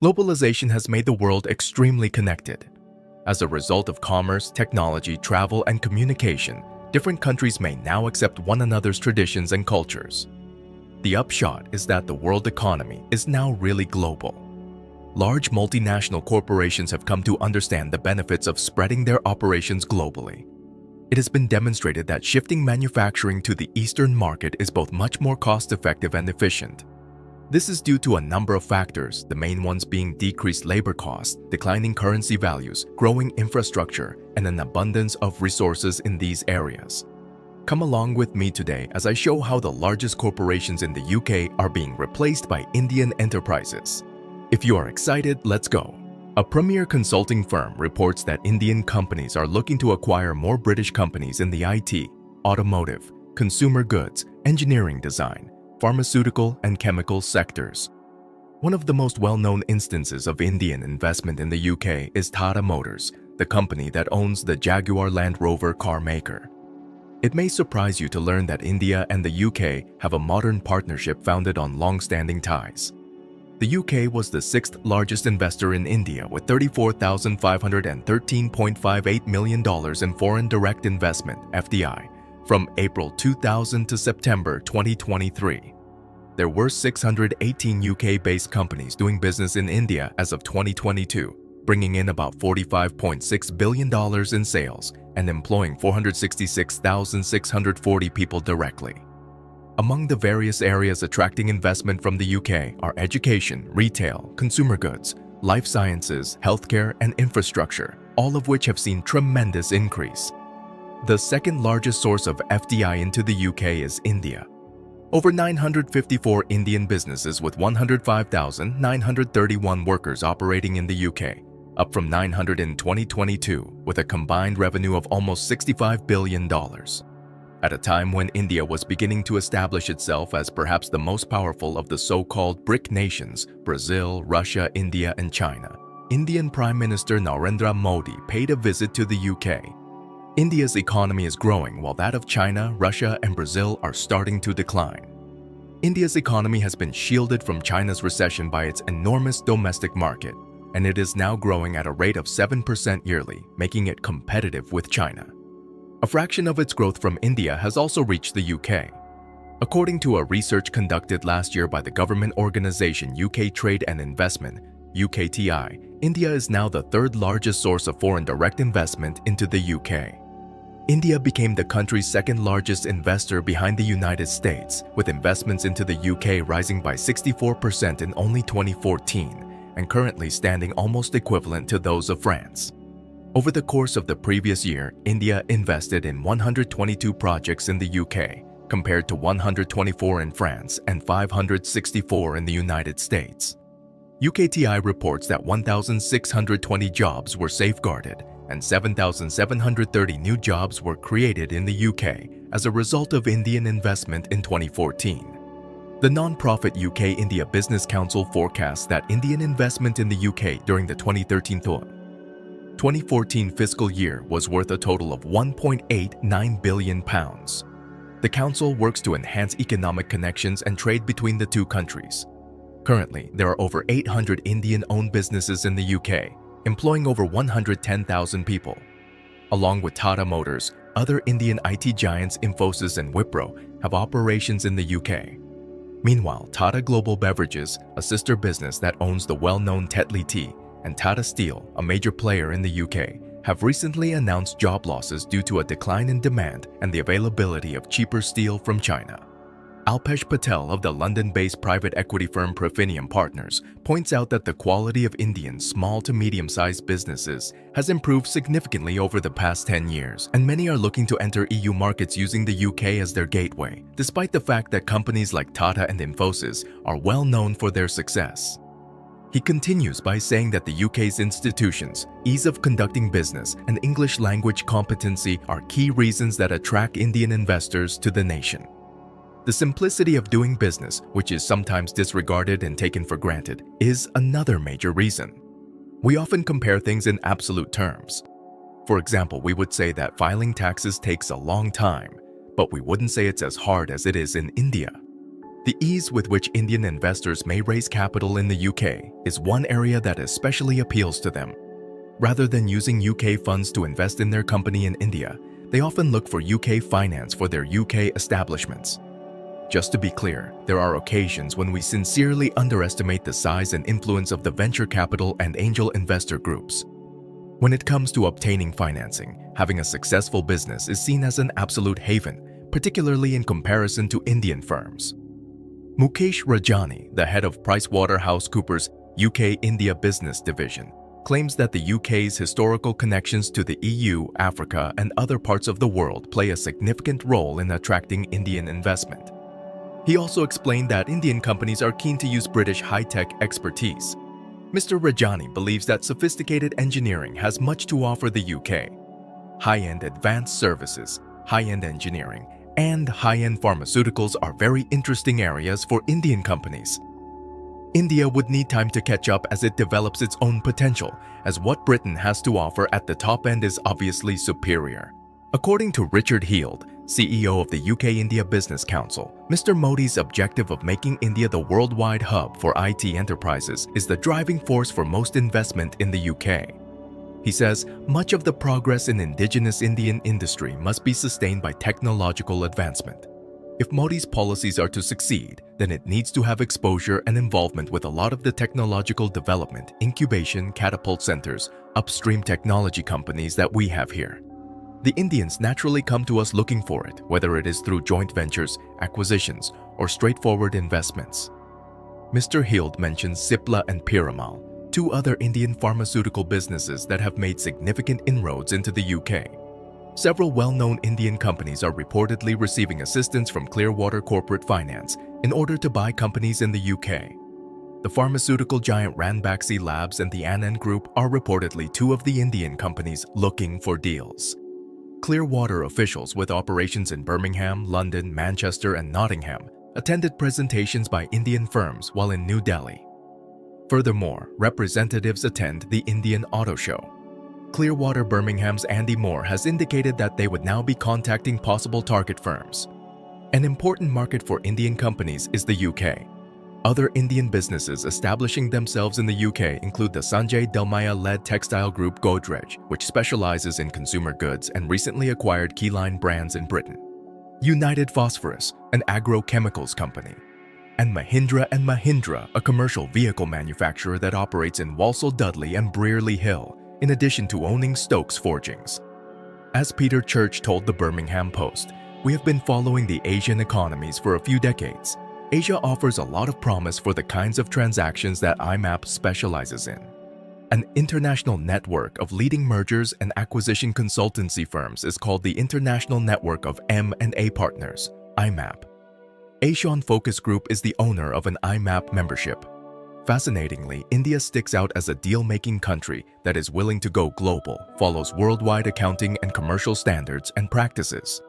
Globalization has made the world extremely connected. As a result of commerce, technology, travel, and communication, different countries may now accept one another's traditions and cultures. The upshot is that the world economy is now really global. Large multinational corporations have come to understand the benefits of spreading their operations globally. It has been demonstrated that shifting manufacturing to the Eastern market is both much more cost-effective and efficient. This is due to a number of factors, the main ones being decreased labor costs, declining currency values, growing infrastructure, and an abundance of resources in these areas. Come along with me today as I show how the largest corporations in the UK are being replaced by Indian enterprises. If you are excited, let's go. A premier consulting firm reports that Indian companies are looking to acquire more British companies in the IT, automotive, consumer goods, engineering design, pharmaceutical and chemical sectors. One of the most well-known instances of Indian investment in the UK is Tata Motors, the company that owns the Jaguar Land Rover car maker. It may surprise you to learn that India and the UK have a modern partnership founded on long-standing ties. The UK was the sixth largest investor in India with $34,513.58 million in foreign direct investment (FDI) from April 2000 to September 2023. There were 618 UK-based companies doing business in India as of 2022, bringing in about $45.6 billion in sales and employing 466,640 people directly. Among the various areas attracting investment from the UK are education, retail, consumer goods, life sciences, healthcare, and infrastructure, all of which have seen tremendous increase. The second largest source of FDI into the UK is India. Over 954 Indian businesses with 105,931 workers operating in the UK, up from 900 in 2022, with a combined revenue of almost $65 billion. At a time when India was beginning to establish itself as perhaps the most powerful of the so-called BRIC nations, Brazil, Russia, India, and China, Indian Prime Minister Narendra Modi paid a visit to the UK. India's economy is growing while that of China, Russia, and Brazil are starting to decline. India's economy has been shielded from China's recession by its enormous domestic market, and it is now growing at a rate of 7% yearly, making it competitive with China. A fraction of its growth from India has also reached the UK. According to a research conducted last year by the government organization UK Trade and Investment, UKTI, India is now the third largest source of foreign direct investment into the UK. India became the country's second largest investor behind the United States, with investments into the UK rising by 64% in only 2014 and currently standing almost equivalent to those of France. Over the course of the previous year, India invested in 122 projects in the UK, compared to 124 in France and 564 in the United States. UKTI reports that 1,620 jobs were safeguarded and 7,730 new jobs were created in the UK as a result of Indian investment in 2014. The non-profit UK India Business Council forecasts that Indian investment in the UK during the 2014 fiscal year was worth a total of £1.89 billion. The council works to enhance economic connections and trade between the two countries. Currently, there are over 800 Indian-owned businesses in the UK, employing over 110,000 people. Along with Tata Motors, other Indian IT giants Infosys and Wipro have operations in the UK. Meanwhile, Tata Global Beverages, a sister business that owns the well-known Tetley Tea, and Tata Steel, a major player in the UK, have recently announced job losses due to a decline in demand and the availability of cheaper steel from China. Alpesh Patel of the London-based private equity firm Profinium Partners points out that the quality of Indian small to medium-sized businesses has improved significantly over the past 10 years, and many are looking to enter EU markets using the UK as their gateway, despite the fact that companies like Tata and Infosys are well known for their success. He continues by saying that the UK's institutions, ease of conducting business, and English language competency are key reasons that attract Indian investors to the nation. The simplicity of doing business, which is sometimes disregarded and taken for granted, is another major reason. We often compare things in absolute terms. For example, we would say that filing taxes takes a long time, but we wouldn't say it's as hard as it is in India. The ease with which Indian investors may raise capital in the UK is one area that especially appeals to them. Rather than using UK funds to invest in their company in India, they often look for UK finance for their UK establishments. Just to be clear, there are occasions when we sincerely underestimate the size and influence of the venture capital and angel investor groups. When it comes to obtaining financing, having a successful business is seen as an absolute haven, particularly in comparison to Indian firms. Mukesh Rajani, the head of PricewaterhouseCoopers UK India Business Division, claims that the UK's historical connections to the EU, Africa, and other parts of the world play a significant role in attracting Indian investment. He also explained that Indian companies are keen to use British high-tech expertise. Mr. Rajani believes that sophisticated engineering has much to offer the UK. High-end advanced services, high-end engineering, and high-end pharmaceuticals are very interesting areas for Indian companies. India would need time to catch up as it develops its own potential, as what Britain has to offer at the top end is obviously superior. According to Richard Heald, CEO of the UK India Business Council, Mr. Modi's objective of making India the worldwide hub for IT enterprises is the driving force for most investment in the UK. He says much of the progress in indigenous Indian industry must be sustained by technological advancement. If Modi's policies are to succeed, then it needs to have exposure and involvement with a lot of the technological development, incubation, catapult centers, upstream technology companies that we have here. The Indians naturally come to us looking for it, whether it is through joint ventures, acquisitions, or straightforward investments. Mr. Heald mentions Cipla and Piramal, two other Indian pharmaceutical businesses that have made significant inroads into the UK. Several well-known Indian companies are reportedly receiving assistance from Clearwater Corporate Finance in order to buy companies in the UK. The pharmaceutical giant Ranbaxy Labs and the Anand Group are reportedly two of the Indian companies looking for deals. Clearwater officials with operations in Birmingham, London, Manchester, and Nottingham attended presentations by Indian firms while in New Delhi. Furthermore, representatives attend the Indian Auto Show. Clearwater Birmingham's Andy Moore has indicated that they would now be contacting possible target firms. An important market for Indian companies is the UK. Other Indian businesses establishing themselves in the UK include the Sanjay Dalmaya-led textile group Godrej, which specializes in consumer goods and recently acquired Keyline brands in Britain, United Phosphorus, an agrochemicals company, and Mahindra, a commercial vehicle manufacturer that operates in Walsall Dudley and Brearley Hill, in addition to owning Stokes Forgings. As Peter Church told the Birmingham Post, "We have been following the Asian economies for a few decades. Asia offers a lot of promise for the kinds of transactions that IMAP specializes in." An international network of leading mergers and acquisition consultancy firms is called the International Network of M&A Partners, IMAP. Asian Focus Group is the owner of an IMAP membership. Fascinatingly, India sticks out as a deal-making country that is willing to go global, follows worldwide accounting and commercial standards and practices.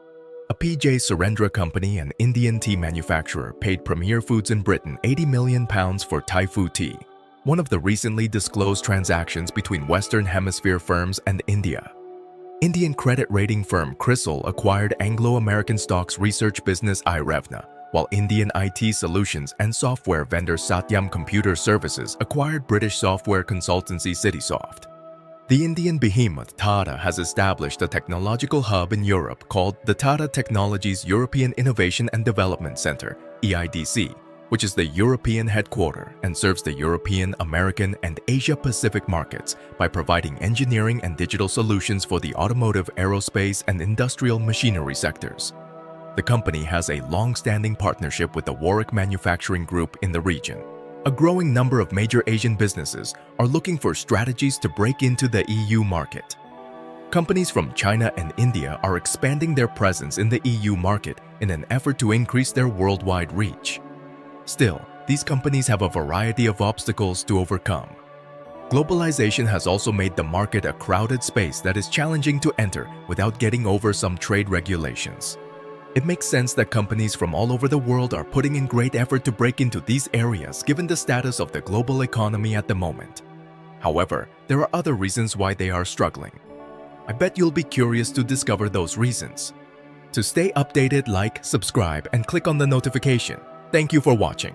A PJ Surendra company, an Indian tea manufacturer, paid Premier Foods in Britain £80 million for Thai-Fu tea, one of the recently disclosed transactions between Western Hemisphere firms and India. Indian credit rating firm CRISIL acquired Anglo-American stocks research business iRevna, while Indian IT solutions and software vendor Satyam Computer Services acquired British software consultancy Citisoft. The Indian behemoth Tata has established a technological hub in Europe called the Tata Technologies European Innovation and Development Center, EIDC, which is the European headquarter and serves the European, American, and Asia-Pacific markets by providing engineering and digital solutions for the automotive, aerospace, and industrial machinery sectors. The company has a long-standing partnership with the Warwick Manufacturing Group in the region. A growing number of major Asian businesses are looking for strategies to break into the EU market. Companies from China and India are expanding their presence in the EU market in an effort to increase their worldwide reach. Still, these companies have a variety of obstacles to overcome. Globalization has also made the market a crowded space that is challenging to enter without getting over some trade regulations. It makes sense that companies from all over the world are putting in great effort to break into these areas given the status of the global economy at the moment. However, there are other reasons why they are struggling. I bet you'll be curious to discover those reasons. To stay updated, like, subscribe, and click on the notification. Thank you for watching.